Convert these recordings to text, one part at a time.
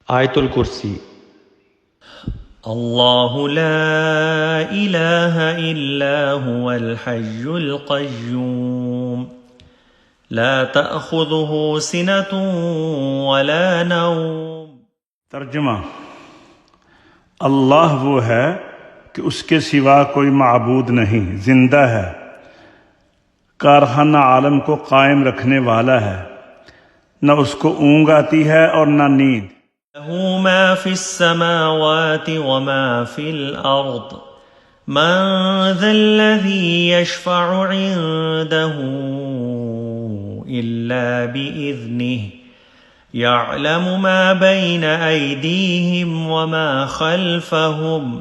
آیت الکرسی۔ اللہ لا الہ الا هو الحی القیوم لا تأخذہ سنة ولا نوم۔ ترجمہ: اللہ وہ ہے کہ اس کے سوا کوئی معبود نہیں، زندہ ہے، کارخانہ عالم کو قائم رکھنے والا ہے، نہ اس کو اونگ آتی ہے اور نہ نیند۔ لہ ما فی السماوات وما فی الارض من ذا الذی یشفع عنده الا بإذنہ یعلم ما بین ایدیہم وما خلفہم۔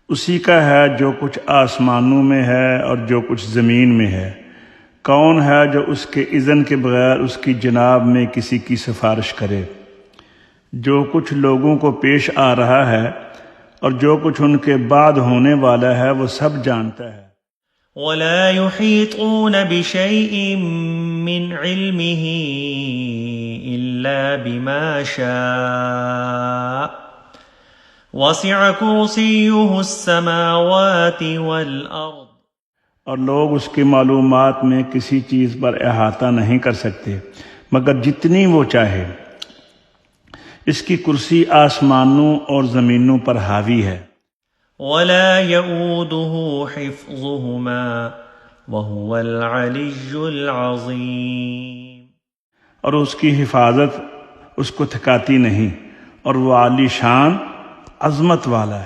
اسی کا ہے جو کچھ آسمانوں میں ہے اور جو کچھ زمین میں ہے۔ کون ہے جو اس کے اذن کے بغیر اس کی جناب میں کسی کی سفارش کرے؟ جو کچھ لوگوں کو پیش آ رہا ہے اور جو کچھ ان کے بعد ہونے والا ہے وہ سب جانتا ہے۔ ولا يحيطون بشيء من علمه إلا بما شاء وسع كرسيه السماوات والأرض۔ اور لوگ اس کی معلومات میں کسی چیز پر احاطہ نہیں کر سکتے مگر جتنی وہ چاہے۔ اس کی کرسی آسمانوں اور زمینوں پر حاوی ہے۔ ولا يؤوده حفظهما وهو العلي العظيم۔ اور اس کی حفاظت اس کو تھکاتی نہیں اور وہ عالی شان عظمت والا ہے۔